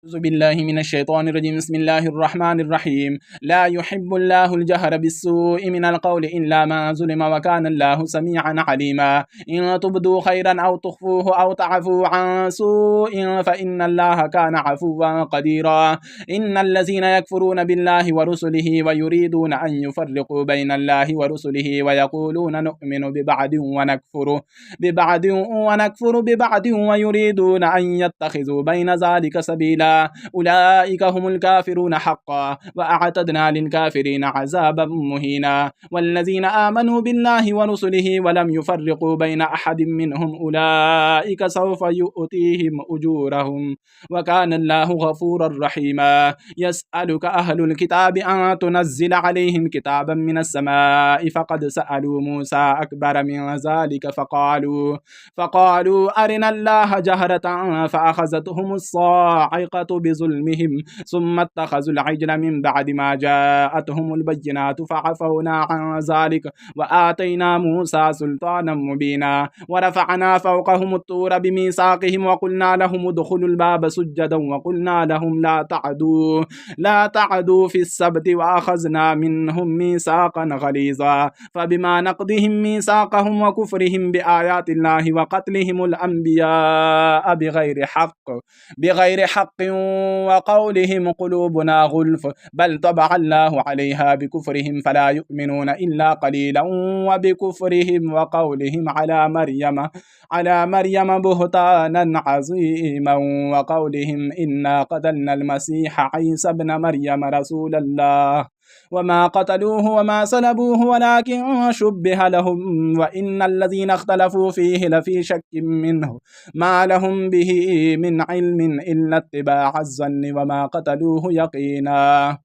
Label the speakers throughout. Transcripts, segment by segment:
Speaker 1: أعوذ بالله من الشيطان الرجيم. بسم الله الرحمن الرحيم. لا يحب الله الجهر بالسوء من القول إلا ما ظلم وكان الله سميعا عليما. إن تبدوا خيرا أو تخفوه أو تعفوا عن سوء فإن الله كان عفوا قديرا. إن الذين يكفرون بالله ورسله ويريدون أن يفرقوا بين الله ورسله ويقولون نؤمن ببعض ونكفر ببعض ويريدون أن يتخذوا بين ذلك سبيلا. أولئك هم الكافرون حقا وأعتدنا للكافرين عذابا مهينا. والذين آمنوا بالله ورسله ولم يفرقوا بين أحد منهم أولئك سوف يؤتيهم أجورهم وكان الله غفورا رحيما. يسألك أهل الكتاب أن تنزل عليهم كتابا من السماء فقد سألوا موسى أكبر من ذلك فقالوا أرنا الله جهرة فأخذتهم الصاعقة بظلمهم ثم اتخذوا العجل من بعد ما جاءتهم البينات فعفونا عن ذلك وآتينا موسى سلطانا مبينا. ورفعنا فوقهم الطور بميثاقهم وقلنا لهم ادخلوا الباب سجدا وقلنا لهم لا تعدوا في السبت وأخذنا منهم ميثاقا غليظا. فبما نقضهم ميثاقهم وكفرهم بآيات الله وقتلهم الأنبياء بغير حق وقولهم قلوبنا غلف بل طبع الله عليها بكفرهم فلا يؤمنون إلا قليلا. وبكفرهم وقولهم على مريم بهتانا عظيما وقولهم إنا قتلنا المسيح عيسى ابن مريم رسول الله وما قتلوه وما صلبوه ولكن شبه لهم وإن الذين اختلفوا فيه لفي شك منه ما لهم به من علم إلا اتباع الظن وما قتلوه يقينا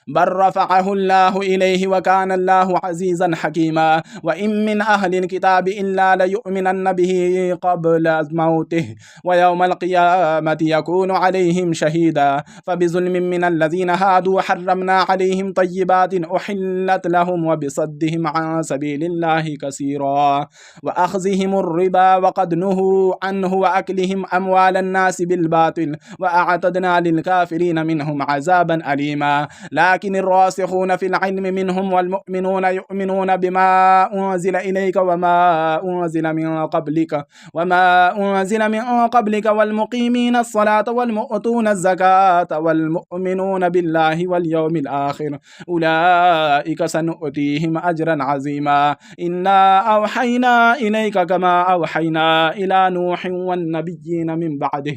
Speaker 1: بل رفعه الله إليه وكان الله عزيزا حكيما. وإن من أهل الكتاب إلا ليؤمنن به قبل موته ويوم القيامة يكون عليهم شهيدا. فبظلم من الذين هادوا حرمنا عليهم طيبات أحلت لهم وبصدهم عن سبيل الله كثيرا وأخذهم الربا وقد نهوا عنه وأكلهم أموال الناس بالباطل وأعتدنا للكافرين منهم عذابا أليما. لكن الراسخون في العلم منهم والمؤمنون يؤمنون بما أنزل إليك وما أنزل من قبلك والمقيمين الصلاة والمؤتون الزكاة والمؤمنون بالله واليوم الآخر أولئك سنؤتيهم أجرا عظيما. إنا أوحينا إليك كما أوحينا إلى نوح والنبيين من بعده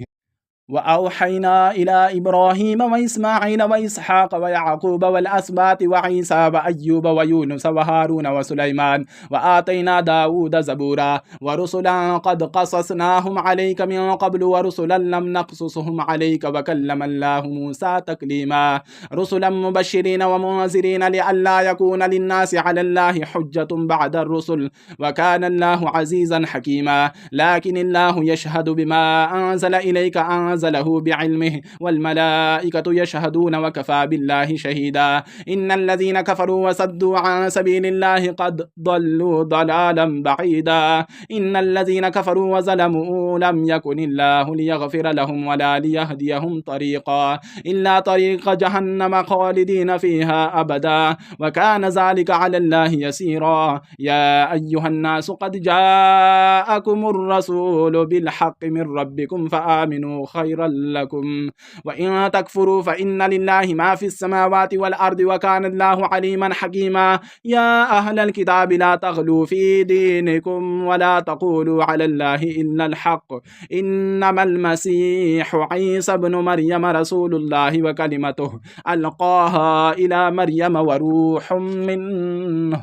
Speaker 1: وأوحينا إلى إبراهيم وإسماعيل وإسحاق ويعقوب والأسباط وعيسى وأيوب ويونس وهارون وسليمان وآتينا داود زبورا. ورسلا قد قصصناهم عليك من قبل ورسلا لم نقصصهم عليك وكلم الله موسى تكليما. رسلا مبشرين ومنذرين لئلا يكون للناس على الله حجة بعد الرسل وكان الله عزيزا حكيما. لكن الله يشهد بما أنزل إليك أنزله بعلمه والملائكة يشهدون وكفى بالله شهيدا. إن الذين كفروا وصدوا عن سبيل الله قد ضلوا ضلالا بعيدا. إن الذين كفروا وظلموا لم يكن الله ليغفر لهم ولا ليهديهم طريقا إلا طريق جهنم خالدين فيها أبدا وكان ذلك على الله يسيرا. يا أيها الناس قد جاءكم الرسول بالحق من ربكم فآمنوا خيرا لكم وإن تكفروا فإن لله ما في السماوات والأرض وكان الله عليما حكيما. يا أهل الكتاب لا تغلوا في دينكم ولا تقولوا على الله إلا الحق إنما المسيح عيسى بن مريم رسول الله وكلمته ألقاها إلى مريم وروح منه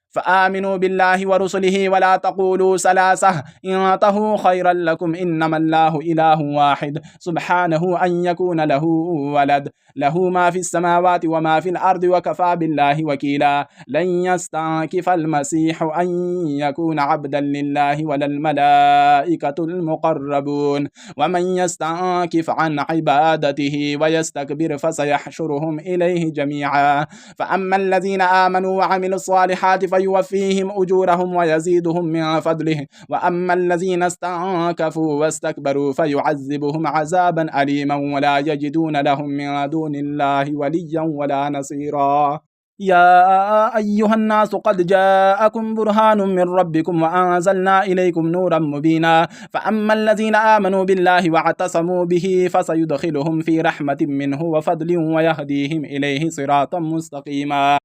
Speaker 1: فآمنوا بالله ورسله ولا تقولوا ثلاثة انتهوا خيرا لكم إنما الله إله واحد سبحانه أن يكون له ولد له ما في السماوات وما في الأرض وكفى بالله وكيلا. لن يستنكف المسيح أن يكون عبدا لله ولا الملائكة المقربون ومن يستنكف عن عبادته ويستكبر فسيحشرهم إليه جميعا. فأما الذين آمنوا وعملوا الصالحات فيوفيهم أجورهم ويزيدهم من فضله وأما الذين استنكفوا واستكبروا فيعذبهم عذابا أليما ولا يجدون لهم من دون الله وليا ولا نصيرا. يا أيها الناس قد جاءكم برهان من ربكم وأنزلنا إليكم نورا مبينا فأما الذين آمنوا بالله واعتصموا به فسيدخلهم في رحمة منه وفضل ويهديهم إليه صراطا مستقيما.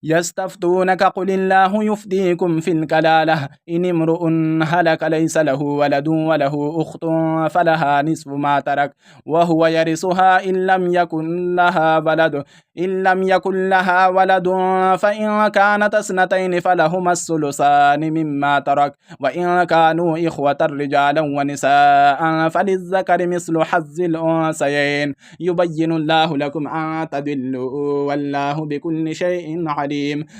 Speaker 1: يستفتونك قل الله يفتيكم في الكلالة إن امرؤ هلك ليس له ولد وله أخت فلها نصف ما ترك وهو يرثها إن لم يكن لها ولد فإن كانت اثنتين فلهما الثلثان مما ترك وإن كانوا إخوة رجالا ونساء فللذكر مثل حظ الأنثيين يبين الله لكم أن تضلوا والله بكل شيء عليم.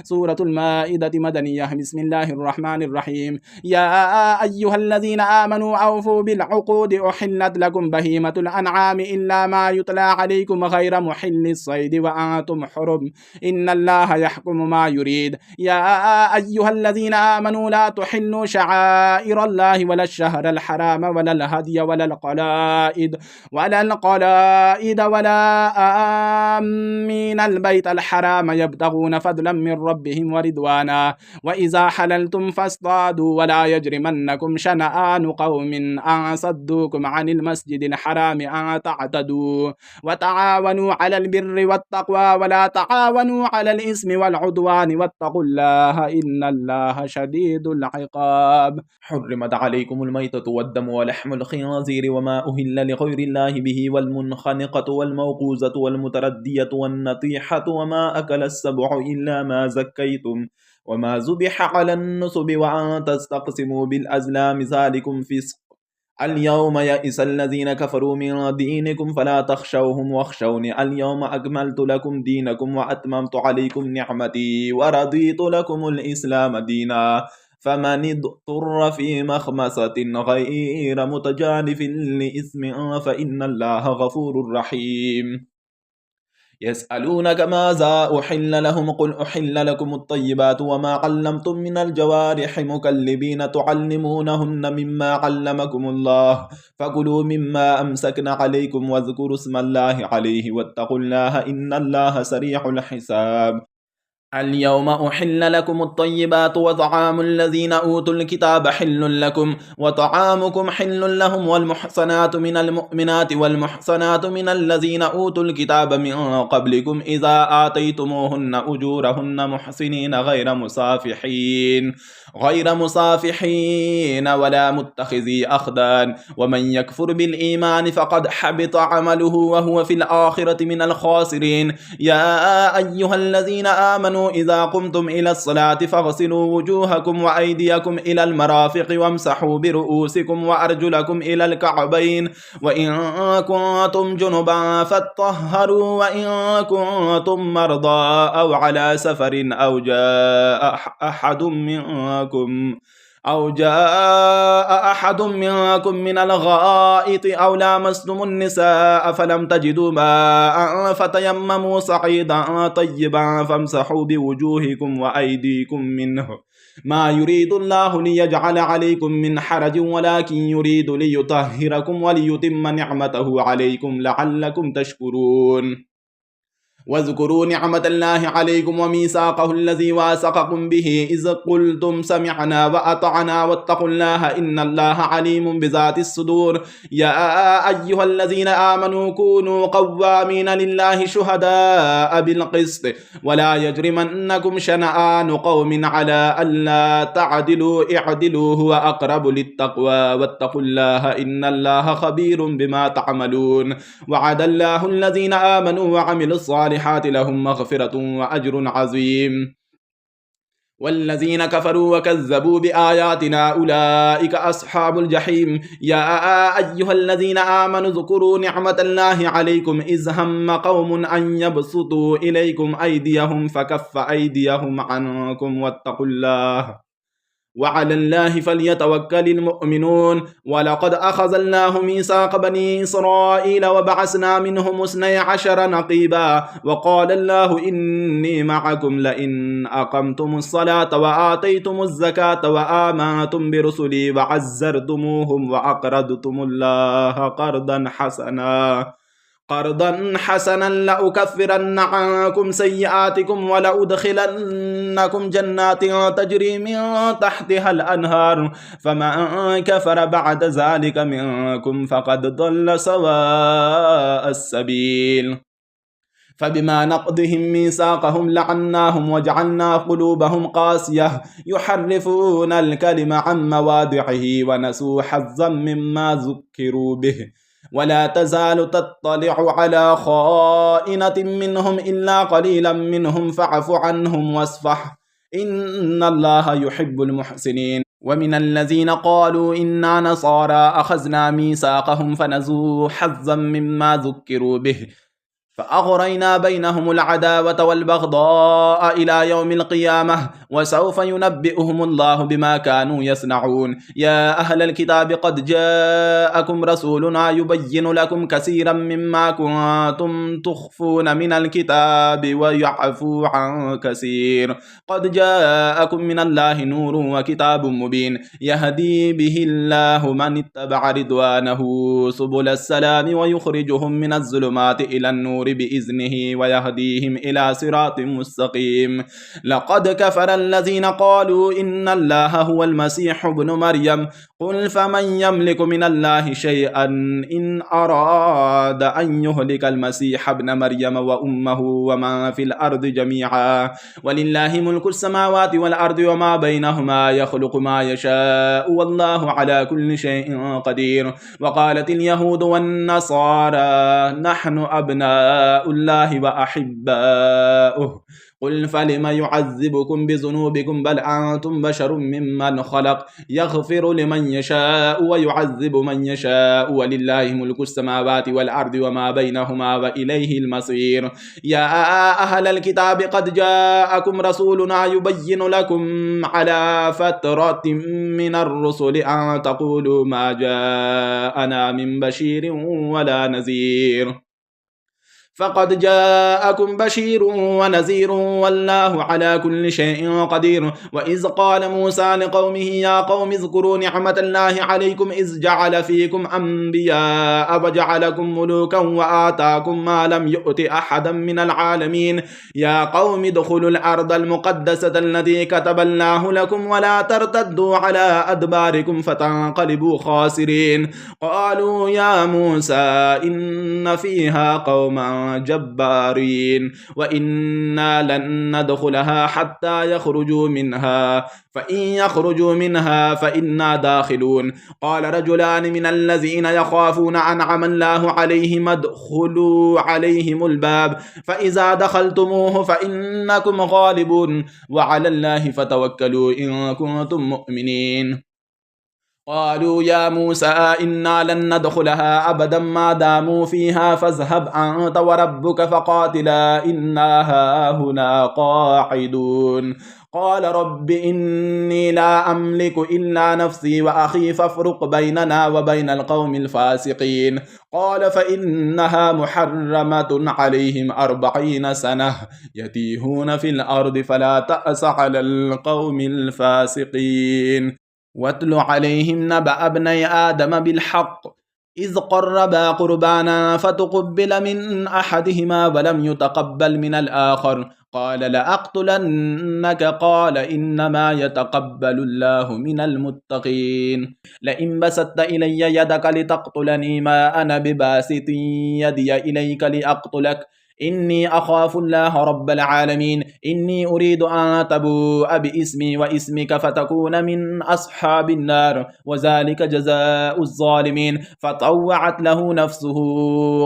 Speaker 1: سورة المائدة مدنية. بسم الله الرحمن الرحيم. يا أيها الذين آمنوا أوفوا بالعقود أحلت لكم بهيمة الأنعام إلا ما يتلى عليكم غير محل الصيد وأنتم حرم إن الله يحكم ما يريد. يا أيها الذين آمنوا لا تحلوا شعائر الله ولا الشهر الحرام ولا الهدي ولا القلائد ولا آمين البيت الحرام يبتغون فضلا من ربهم ورضوانا وإذا حللتم فاصطادوا ولا يجرمنكم شنآن قوم أن صدوكم عن المسجد الحرام أن تعتدوا وتعاونوا على البر والتقوى ولا تعاونوا على الإثم والعدوان واتقوا الله إن الله شديد العقاب.
Speaker 2: حرمت عليكم الميتة والدم ولحم الخنزير وما أهل لغير الله به والمنخنقة والموقوذة والمتردية والنطيحة وما أكل السبع إلا ما زكيتم وما ذبح على النصب وأن تستقسموا بالأزلام ذلكم فسق. اليوم يئس الذين كفروا من دينكم فلا تخشوهم واخشوني اليوم أكملت لكم دينكم وأتممت عليكم نعمتي ورضيت لكم الإسلام دينا فمن اضطر في مخمصة غير متجانف لإثم فإن الله غفور رحيم. يسألونك ماذا أحل لهم قل أحل لكم الطيبات وما علمتم من الجوارح مكلبين تعلمونهن مما علمكم الله فكلوا مما أمسكن عليكم واذكروا اسم الله عليه واتقوا الله إن الله سريع الحساب. اليوم أحل لكم الطيبات وطعام الذين أوتوا الكتاب حل لكم وطعامكم حل لهم والمحصنات من المؤمنات والمحصنات من الذين أوتوا الكتاب من قبلكم إذا آتيتموهن أجورهن محسنين غير مصافحين ولا متخذي أخدان ومن يكفر بالإيمان فقد حبط عمله وهو في الآخرة من الخاسرين. يا أيها الذين آمنوا إذا قمتم إلى الصلاة فاغسلوا وجوهكم وأيديكم إلى المرافق وامسحوا برؤوسكم وأرجلكم إلى الكعبين وإن كنتم جنبا فاطهروا وإن كنتم مرضى أو على سفر أو جاء أحد منكم من الغائط أو لامستم النساء فلم تجدوا ماء فتيمموا صعيدا طيبا فامسحوا بوجوهكم وأيديكم منه ما يريد الله ليجعل عليكم من حرج ولكن يريد ليطهركم وليتم نعمته عليكم لعلكم تشكرون. واذكروا نعمة الله عليكم وميثاقه الذي واثقكم به إذ قلتم سمعنا وأطعنا واتقوا الله إن الله عليم بذات الصدور. يا أيها الذين آمنوا كونوا قوامين لله شهداء بالقسط ولا يجرمنكم شنآن قوم على ألا تعدلوا اعدلوا هو أقرب للتقوى واتقوا الله إن الله خبير بما تعملون. وعد الله الذين آمنوا وعملوا الصالحات لهم مغفرة وأجر عظيم. والذين كفروا وكذبوا بآياتنا أولئك أصحاب الجحيم. يا أيها الذين آمنوا اذكروا نعمة الله عليكم إذ هم قوم أن يبسطوا إليكم أيديهم فكف أيديهم عنكم واتقوا الله وعلى الله فليتوكل المؤمنون ولقد أخذ الله ميثاق بني إسرائيل وبعثنا منهم 12 نقيبا وقال الله إني معكم لئن أقمتم الصلاة وآتيتم الزكاة وآمنتم برسلي وعزرتموهم وأقرضتم الله قرضا حسنا لأكفرن عنكم سيئاتكم ولأدخلنكم جنات تجري من تحتها الأنهار فمن كفر بعد ذلك منكم فقد ضل سواء السبيل فبما نقضهم ميثاقهم لعناهم وجعلنا قلوبهم قاسية يحرفون الكلم عن مواضعه ونسوا حظا مما ذكروا به ولا تزال تطلع على خائنة منهم إلا قليلا منهم فاعف عنهم واصفح إن الله يحب المحسنين ومن الذين قالوا إنا نصارى أخذنا ميثاقهم فنسوا حظا مما ذكروا به فأغرينا بينهم العداوة والبغضاء إلى يوم القيامة وسوف ينبئهم الله بما كانوا يصنعون يا أهل الكتاب قد جاءكم رسولنا يبين لكم كثيرا مما كنتم تخفون من الكتاب ويعفو عن كثير قد جاءكم من الله نور وكتاب مبين يهدي به الله من اتبع رضوانه سبل السلام ويخرجهم من الظلمات إلى النور بإذنه ويهديهم إلى صراط مستقيم لقد كفر الذين قالوا إن الله هو المسيح ابن مريم قل فمن يملك من الله شيئا إن أراد أن يهلك المسيح ابن مريم وأمه ومن في الأرض جميعا ولله ملك السماوات والأرض وما بينهما يخلق ما يشاء والله على كل شيء قدير وقالت اليهود والنصارى نحن أبناء الله وأحباؤه قل فلم يعذبكم بذنوبكم بل أنتم بشر ممن خلق يغفر لمن يشاء ويعذب من يشاء ولله ملك السماوات والأرض وما بينهما وإليه المصير يا أهل الكتاب قد جاءكم رسولنا يبين لكم على فترة من الرسل أن تقولوا ما جاءنا من بشير ولا نذير فقد جاءكم بشير ونذير والله على كل شيء قدير وإذ قال موسى لقومه يا قوم اذكروا نعمة الله عليكم إذ جعل فيكم أنبياء وجعلكم ملوكا وآتاكم ما لم يؤت أحدا من العالمين يا قوم ادخلوا الأرض المقدسة التي كتب الله لكم ولا ترتدوا على أدباركم فتنقلبوا خاسرين قالوا يا موسى إن فيها قوما جبارين وإنا لن ندخلها حتى يخرجوا منها فإن يخرجوا منها فإنا داخلون قال رجلان من الذين يخافون أنعم الله عليهم ادخلوا عليهم الباب فإذا دخلتموه فإنكم غالبون وعلى الله فتوكلوا إن كنتم مؤمنين قالوا يا موسى إنا لن ندخلها أبدا ما داموا فيها فاذهب أنت وربك فقاتلا إنا هاهنا قاعدون قال رب إني لا أملك إلا نفسي وأخي فافرق بيننا وبين القوم الفاسقين قال فإنها محرمة عليهم 40 سنة يتيهون في الأرض فلا تأس على القوم الفاسقين واتل عليهم نبأ ابني آدم بالحق إذ قربا قربانا فتقبل من أحدهما ولم يتقبل من الآخر قال لأقتلنك قال إنما يتقبل الله من المتقين لئن بسطت إلي يدك لتقتلني ما أنا بباسط يدي إليك لأقتلك إني أخاف الله رب العالمين إني أريد أن تبوء باسمي واسمك فتكون من أصحاب النار وذلك جزاء الظالمين فطوعت له نفسه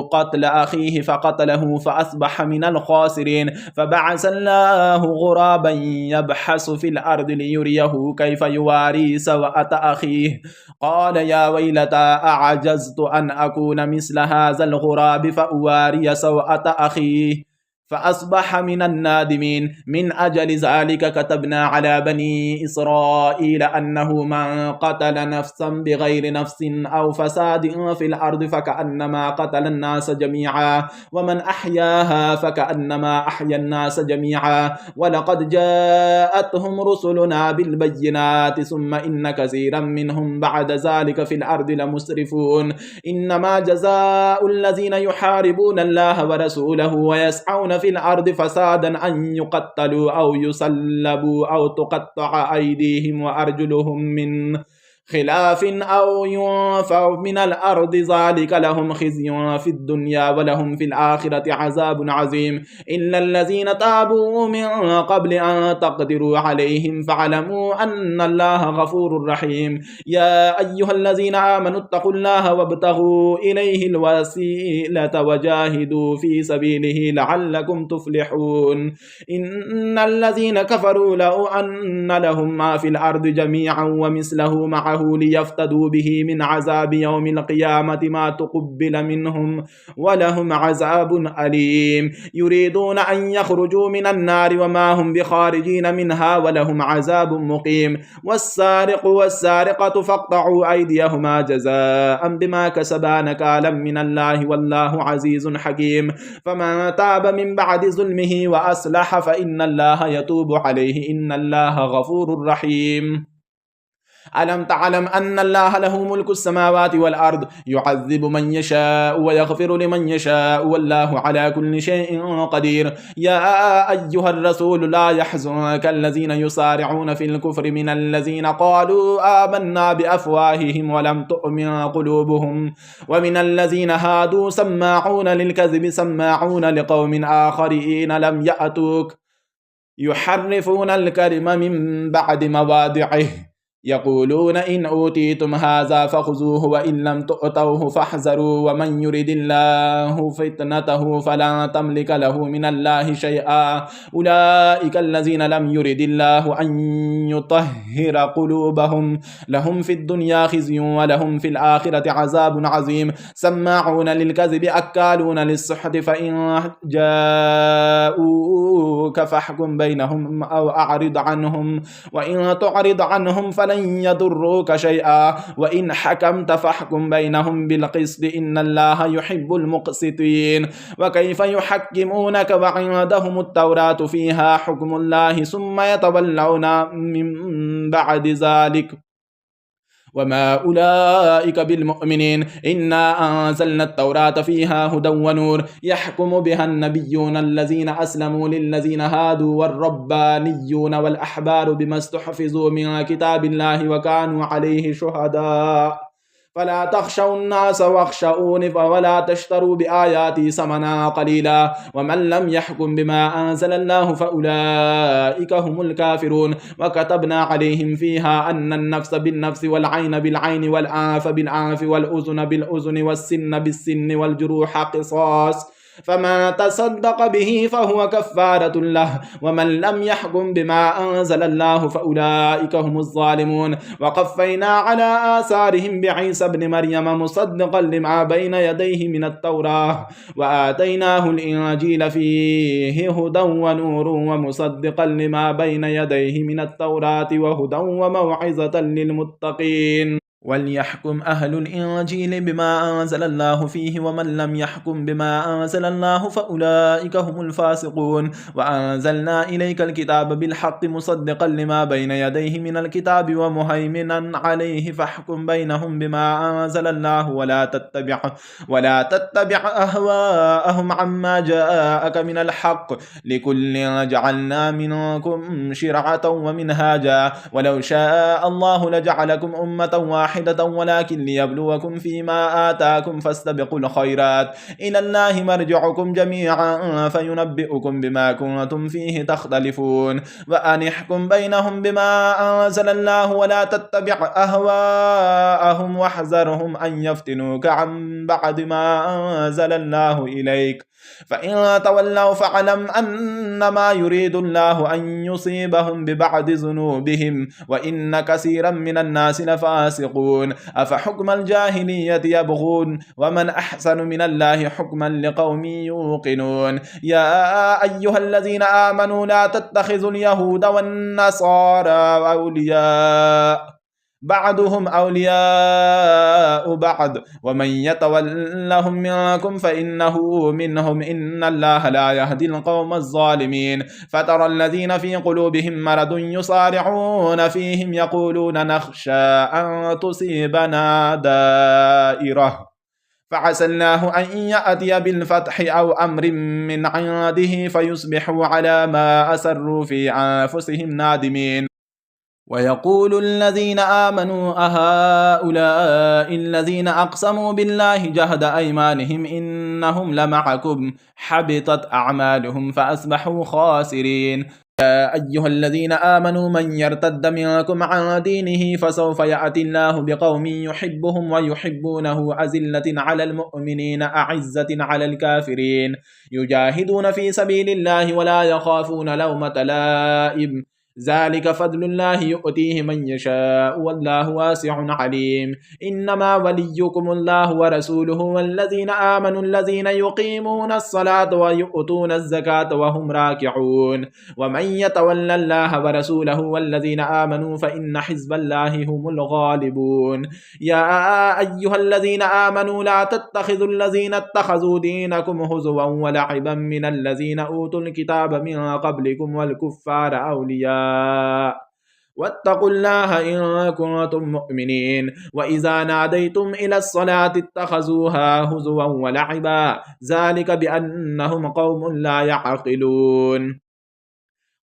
Speaker 2: قتل أخيه فقتله فأصبح من الخاسرين فبعث الله غرابا يبحث في الأرض ليريه كيف يواري سوءة أخيه قال يا ويلتى أعجزت أن أكون مثل هذا الغراب فأواري سوءة أخيه فأصبح من النادمين. من أجل ذلك كتبنا على بني إسرائيل أنه من قتل نفسا بغير نفس أو فساد في الأرض فكأنما قتل الناس جميعا، ومن أحياها فكأنما أحيا الناس جميعا. ولقد جاءتهم رسلنا بالبينات ثم إن كثيرا منهم بعد ذلك في الأرض لمسرفون. إنما جزاء الذين يحاربون الله ورسوله ويسعون في الأرض فسادا أن يقتلوا أو يصلبوا أو تقطع أيديهم وأرجلهم من خلاف أو ينفوا من الأرض، ذلك لهم خزي في الدنيا ولهم في الآخرة عذاب عظيم. إلا الذين تابوا من قبل أن تقدروا عليهم فاعلموا أن الله غفور رحيم. يا أيها الذين آمنوا اتقوا الله وابتغوا إليه الوسيلة وجاهدوا في سبيله لعلكم تفلحون. إن الذين كفروا لو أن لهم ما في الأرض جميعا ومثله معه ليفتدوا به من عذاب يوم القيامة ما تقبل منهم ولهم عذاب أليم. يريدون أن يخرجوا من النار وما هم بخارجين منها ولهم عذاب مقيم. والسارق والسارقة فاقطعوا أيديهما جزاء بما كسبا نكالا من الله والله عزيز حكيم. فمن تاب من بعد ظلمه وأصلح فإن الله يتوب عليه إن الله غفور رحيم. ألم تعلم أن الله له ملك السماوات والأرض يعذب من يشاء ويغفر لمن يشاء والله على كل شيء قدير. يا أيها الرسول لا يحزنك الذين يسارعون في الكفر من الذين قالوا آمنا بأفواههم ولم تؤمن قلوبهم ومن الذين هادوا سماعون للكذب سماعون لقوم آخرين لم يأتوك يحرفون الكلم من بعد مواضعه يقولون إن أوتيتم هذا فخذوه وإن لم تؤتوه فاحذروا ومن يرد الله فتنته فلا تملك له من الله شيئا. أولئك الذين لم يرد الله أن يطهر قلوبهم لهم في الدنيا خزي ولهم في الآخرة عذاب عظيم. سماعون للكذب أكالون للسحت فإن جاءوك فاحكم بينهم أو أعرض عنهم وإن تعرض عنهم فلن يضروك شيئا وإن حكمت فاحكم بينهم بالقسط إن الله يحب المقسطين. وكيف يحكمونك وعندهم التوراة فيها حكم الله ثم يتولون من بعد ذلك وما أولئك بالمؤمنين. إنا أنزلنا التوراة فيها هدى ونور يحكم بها النبيون الذين أسلموا للذين هادوا والربانيون والأحبار بما استحفظوا من كتاب الله وكانوا عليه شهداء. فلا تخشوا الناس واخشوني ولا تشتروا بآياتي ثمنا قليلا ومن لم يحكم بما أنزل الله فأولئك هم الكافرون. وكتبنا عليهم فيها أن النفس بالنفس والعين بالعين والأنف بالأنف والأذن بالأذن والسن بالسن والجروح قصاص فما تصدق به فهو كفارة له ومن لم يحكم بما أنزل الله فأولئك هم الظالمون. وقفينا على آثارهم بعيسى ابن مريم مصدقا لما بين يديه من التوراة وآتيناه الإنجيل فيه هدى ونور ومصدقا لما بين يديه من التوراة وهدى وموعظة للمتقين. وليحكم أهل الإنجيل بما أنزل الله فيه ومن لم يحكم بما أنزل الله فأولئك هم الفاسقون. وأنزلنا إليك الكتاب بالحق مصدقا لما بين يديه من الكتاب ومهيمنا عليه فاحكم بينهم بما أنزل الله ولا تتبع أهواءهم عما جاءك من الحق لكل جعلنا منكم شرعة ومنهاجا ولو شاء الله لجعلكم أمة واحدة ولكن ليبلوكم فيما آتاكم فاستبقوا الخيرات إلى الله مرجعكم جميعا فينبئكم بما كنتم فيه تختلفون. وأن احكم بينهم بما أنزل الله ولا تتبع أهواءهم واحذرهم أن يفتنوك عن بعد ما أنزل الله إليك فإن تولوا فاعلم أنما يريد الله أن يصيبهم ببعض ذنوبهم وإن كثيرا من الناس لفاسقون. يتقون أفحكم الجاهلية يبغون ومن أحسن من الله حكما لقوم يوقنون يا أيها الذين آمنوا لا تتخذوا اليهود والنصارى أولياء بعضهم أولياء بعض ومن يتولهم منكم فإنه منهم إن الله لا يهدي القوم الظالمين فترى الذين في قلوبهم مرض يصارعون فيهم يقولون نخشى أن تصيبنا دائرة فعسى الله أن يأتي بالفتح أو أمر من عنده فيصبحوا على ما أسروا في أنفسهم نادمين ويقول الذين آمنوا أهؤلاء الذين أقسموا بالله جهد أيمانهم إنهم لمعكم حبطت أعمالهم فأصبحوا خاسرين يا أيها الذين آمنوا من يرتد منكم عن دينه فسوف يأتي الله بقوم يحبهم ويحبونه أذلة على المؤمنين أعزة على الكافرين يجاهدون في سبيل الله ولا يخافون لومة لائم ذلك فضل الله يؤتيه من يشاء والله واسع عليم إنما وليكم الله ورسوله والذين آمنوا الذين يقيمون الصلاة ويؤتون الزكاة وهم راكعون ومن يتولى الله ورسوله والذين آمنوا فإن حزب الله هم الغالبون يا أيها الذين آمنوا لا تتخذوا الذين اتخذوا دينكم هزوا ولعبا من الذين أوتوا الكتاب من قبلكم والكفار أولياء واتقوا الله إن كنتم مؤمنين وإذا ناديتم إلى الصلاة اتخذوها هزوا ولعبا ذلك بأنهم قوم لا يعقلون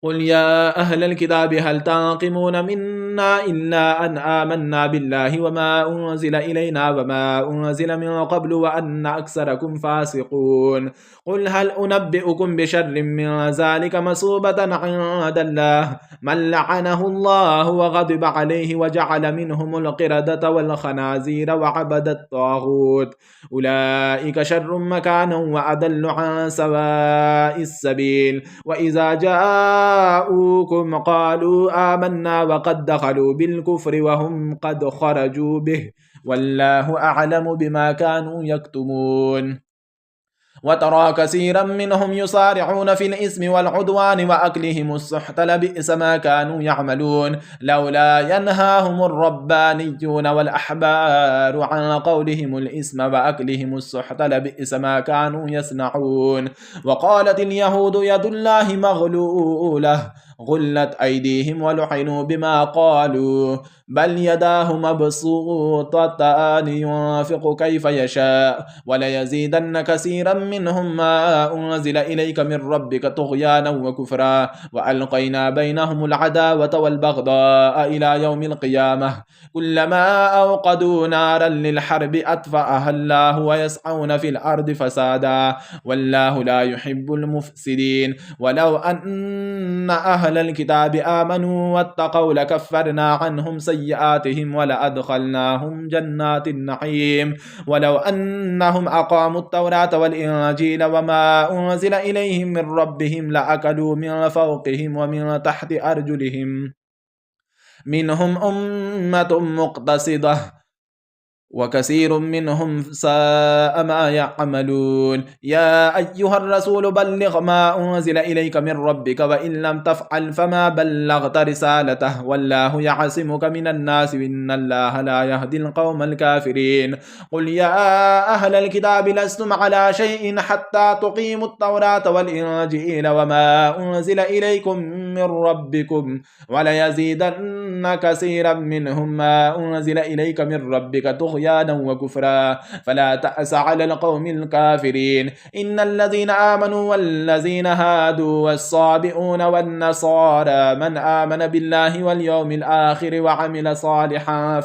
Speaker 2: قل يا أهل الكتاب هل تنقمون منا إلا أن آمنا بالله وما أنزل إلينا وما أنزل من قبل وأن أكثركم فاسقون قل هل أنبئكم بشر من ذلك مثوبة عند الله من لعنه الله وغضب عليه وجعل منهم القردة والخنازير وعبد الطاغوت أولئك شر مكانا وأضل عن سواء السبيل وإذا جاءوكم قالوا آمنا وقد دخلوا بالكفر وهم قد خرجوا به والله أعلم بما كانوا يكتمون وترى كثيرا منهم يصارعون في الإثم والعدوان وأكلهم السحت لبئس ما كانوا يعملون لولا ينهاهم الربانيون والأحبار عن قولهم الإثم وأكلهم السحت لبئس ما كانوا يصنعون وقالت اليهود يد الله مغلولة غلت أيديهم ولعنوا بما قالوا بل يداه مبسوطتان ينفق كيف يشاء وليزيدن كثيرا منهم ما أنزل إليك من ربك طغيانا وكفرا وألقينا بينهم العداوة والبغضاء إلى يوم القيامة كلما أوقدوا نارا للحرب أطفأها الله ويسعون في الأرض فسادا والله لا يحب المفسدين ولو أن أهل الكتاب آمنوا واتقوا لكفرنا عنهم سيئاتهم ولأدخلناهم جنات النعيم ولو أنهم أقاموا التوراة والإنجيل وما أنزل إليهم من ربهم لأكلوا من فوقهم ومن تحت أرجلهم منهم أمة مقتصدة وكثير منهم ساء ما يعملون يا أيها الرسول بلغ ما أنزل إليك من ربك وإن لم تفعل فما بلغت رسالته والله يعصمك من الناس إن الله لا يهدي القوم الكافرين قل يا أهل الكتاب لستم على شيء حتى تقيموا التوراة والإنجيل وما أنزل إليكم من ربكم وليزيدن كثيرا منهم ما أنزل إليك من ربك طغيانا وكفرا فلا تأس على القوم الكافرين إن الذين آمنوا والذين هادوا والصابئون والنصارى من آمن بالله واليوم الآخر وعمل صالحا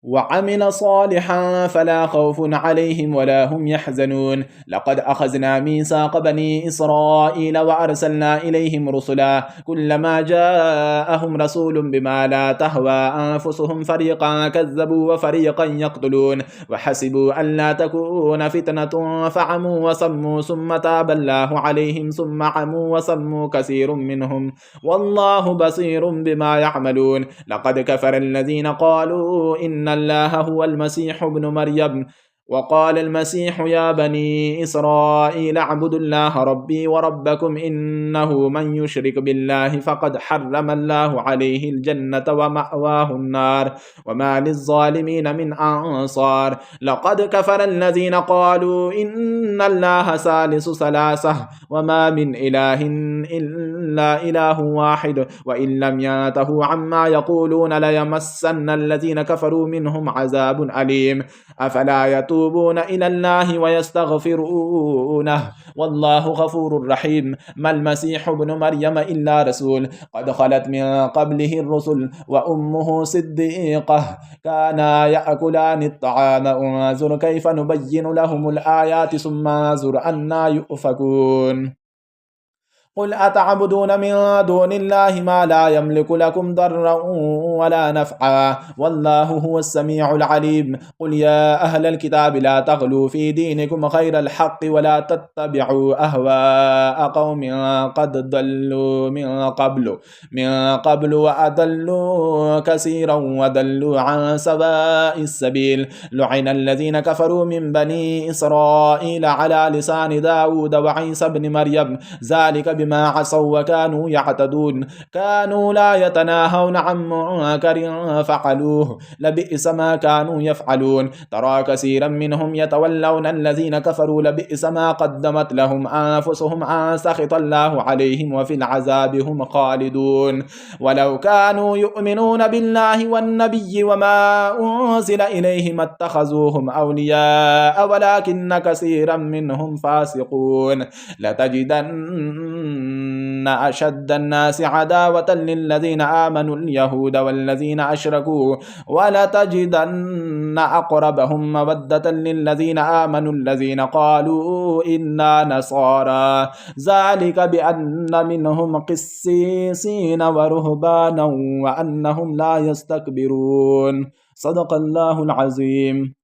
Speaker 2: وعمل صالحا فلا خوف عليهم ولا هم يحزنون لقد أخذنا ميثاق بني إسرائيل وأرسلنا إليهم رسلا كلما جاءهم رسول بما لا تهوى أنفسهم فريقا كذبوا وفريقا يقتلون وحسبوا أن لا تكون فتنة فعموا وصموا ثم تاب الله عليهم ثم عموا وصموا كثير منهم والله بصير بما يعملون لقد كفر الذين قالوا إن الله هو المسيح ابن مريم وقال المسيح يا بني إسرائيل اعبدوا الله ربي وربكم إنه من يشرك بالله فقد حرم الله عليه الجنة ومأواه النار وما للظالمين من أنصار لقد كفر الذين قالوا إن الله ثالث ثلاثة وما من إله إلا إله واحد وإن لم ينتهوا عما يقولون ليمسن الذين كفروا منهم عذاب أليم أفلا يتوبون إلى الله ويستغفرونه والله غفور رحيم ما المسيح ابن مريم إلا رسول قد خلت من قبله الرسل وأمه صديقة كانا يأكلان الطعام انظر كيف نبين لهم الآيات ثم انظر أنى يؤفكون قل أتعبدون من دون الله ما لا يملك لكم ضرا ولا نفعا والله هو السميع العليم قل يا أهل الكتاب لا تغلوا في دينكم غير الحق ولا تتبعوا أهواء قوم قد ضلوا من قبل وأضلوا كثيرا وضلوا عن سواء السبيل لعن الذين كفروا من بني إسرائيل على لسان داود وعيسى بن مريم ذلك بما عصوا وكانوا يعتدون كانوا لا يتناهون عن منكر فعلوه لبئس ما كانوا يفعلون ترى كثيرا منهم يتولون الذين كفروا لبئس ما قدمت لهم أنفسهم أن سخط الله عليهم وفي العذاب هم خالدون ولو كانوا يؤمنون بالله والنبي وما أنزل إليه ما اتخذوهم أولياء ولكن كثيرا منهم فاسقون لتجدن أشد الناس عداوة للذين آمنوا اليهود والذين أشركوا ولتجدن أقربهم مودة للذين آمنوا الذين قالوا إنا نصارى ذلك بأن منهم قسيسين ورهبانا وأنهم لا يستكبرون صدق الله العظيم.